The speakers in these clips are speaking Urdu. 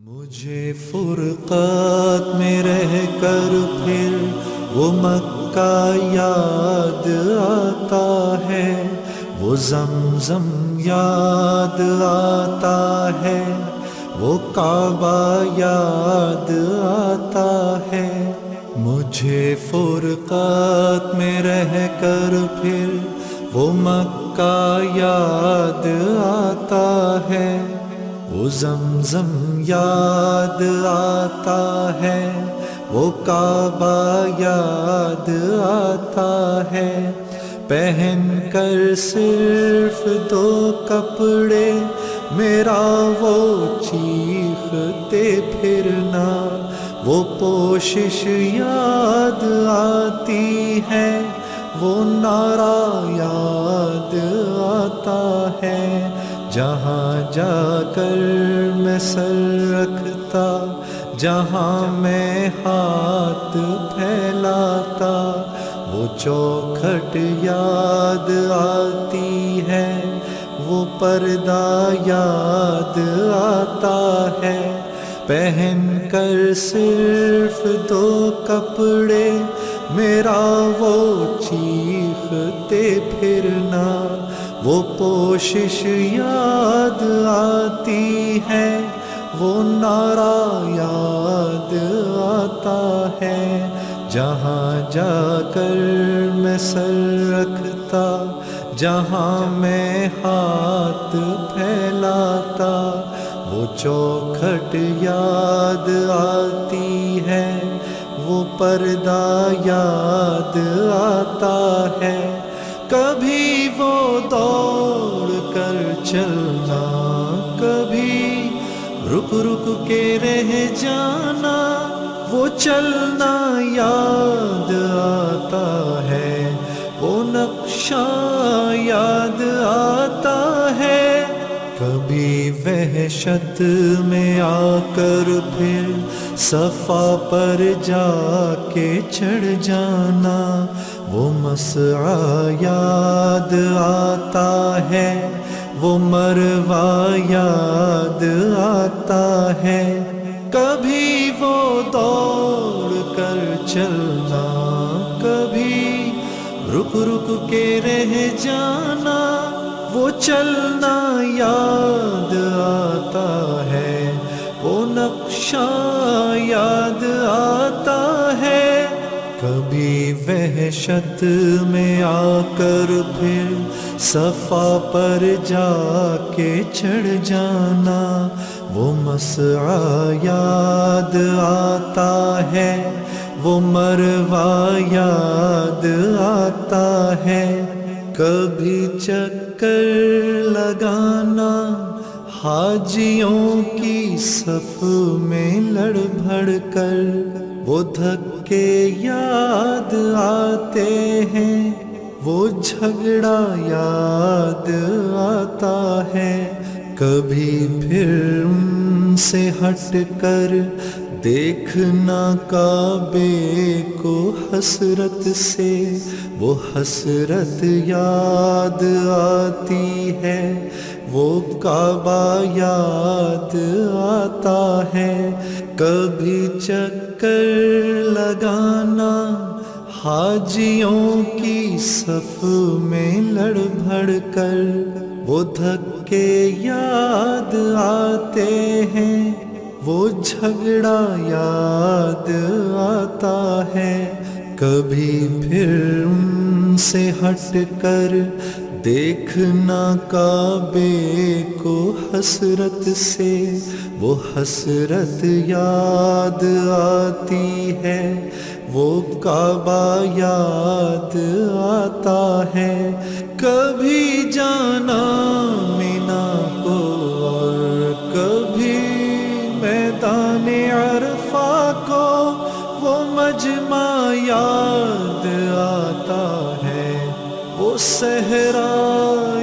مجھے فرقت میں رہ کر پھر وہ مکہ یاد آتا ہے، وہ زمزم یاد آتا ہے، وہ کعبہ یاد آتا ہے۔ مجھے فرقت میں رہ کر پھر وہ مکہ یاد آتا ہے، وہ زمزم یاد آتا ہے، وہ کعبہ یاد آتا ہے۔ پہن کر صرف دو کپڑے میرا وہ چیختے پھرنا، وہ پوشش یاد آتی ہے، وہ نعرہ یاد آتا ہے۔ جہاں جا کر میں سر رکھتا، جہاں میں ہاتھ پھیلاتا، وہ چوکھٹ یاد آتی ہے، وہ پردہ یاد آتا ہے۔ پہن کر صرف دو کپڑے میرا وہ چیختے پھرنا، وہ پوشش یاد آتی ہے، وہ نعرہ یاد آتا ہے۔ جہاں جا کر میں سر رکھتا، جہاں میں ہاتھ پھیلاتا، وہ چوکھٹ یاد آتی ہے، وہ پردہ یاد آتا ہے۔ کبھی وہ دوڑ کر چلنا، کبھی رک رک کے رہ جانا، وہ چلنا یاد آتا ہے، وہ نقشہ یاد آتا ہے۔ کبھی وحشت میں آ کر پھر صفا پر جا کے چڑھ جانا، وہ مسعی یاد آتا ہے، وہ مروہ یاد آتا ہے۔ کبھی وہ دوڑ کر چلنا، کبھی رک رک کے رہ جانا، وہ چلنا یاد آتا ہے، وہ نقشہ یاد آتا ہے۔ کبھی وحشت میں آ کر پھر صفا پر جا کے چڑھ جانا، وہ مسعی یاد آتا ہے، وہ مروہ یاد آتا ہے۔ کبھی چکر لگانا حاجیوں کی صف میں لڑ بھڑ کر، وہ دھکے یاد آتے ہیں، وہ جھگڑا یاد آتا ہے۔ کبھی پھر ان سے ہٹ کر دیکھنا کعبے کو حسرت سے، وہ حسرت یاد آتی ہے، وہ کعبہ یاد آتا ہے۔ کبھی چکر لگانا حاجیوں کی صف میں لڑ بھڑ کر، وہ دھکے یاد آتے ہیں، وہ جھگڑا یاد آتا ہے۔ کبھی پھر ان سے ہٹ کر دیکھنا کعبے کو حسرت سے، وہ حسرت یاد آتی ہے، وہ کعبہ یاد آتا ہے۔ کبھی جانا مینا کو اور کبھی میدان عرفہ کو، وہ مجمع یاد آتا ہے، وہ صحرا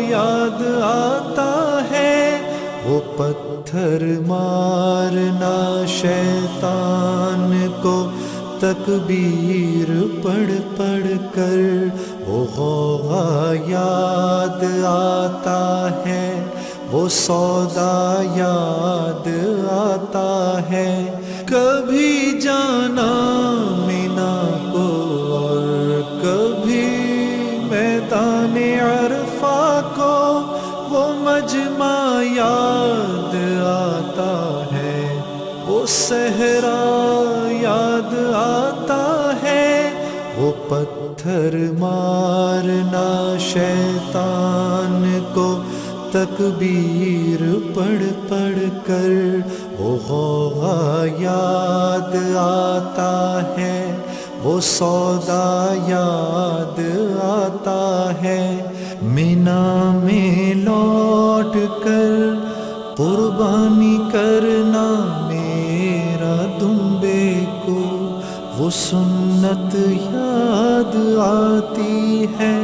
یاد آتا ہے، وہ پتھر مارنا شیطان کو تکبیر پڑھ پڑھ کر، وہ غوغا یاد آتا ہے، وہ سودا یاد آتا ہے، کبھی جانا مینا کو اور کبھی میدان عرفہ کو، وہ مجمع یاد آتا ہے، وہ صحرا یاد آتا ہے، وہ پتھر مارنا شیطان کو تکبیر پڑھ پڑھ کر، وہ غوغا یاد آتا ہے، وہ سودا یاد آتا ہے، مینا میں لوٹ کر قربانی کرنا میرا دمبے کو، وہ سنت یاد آتی ہے،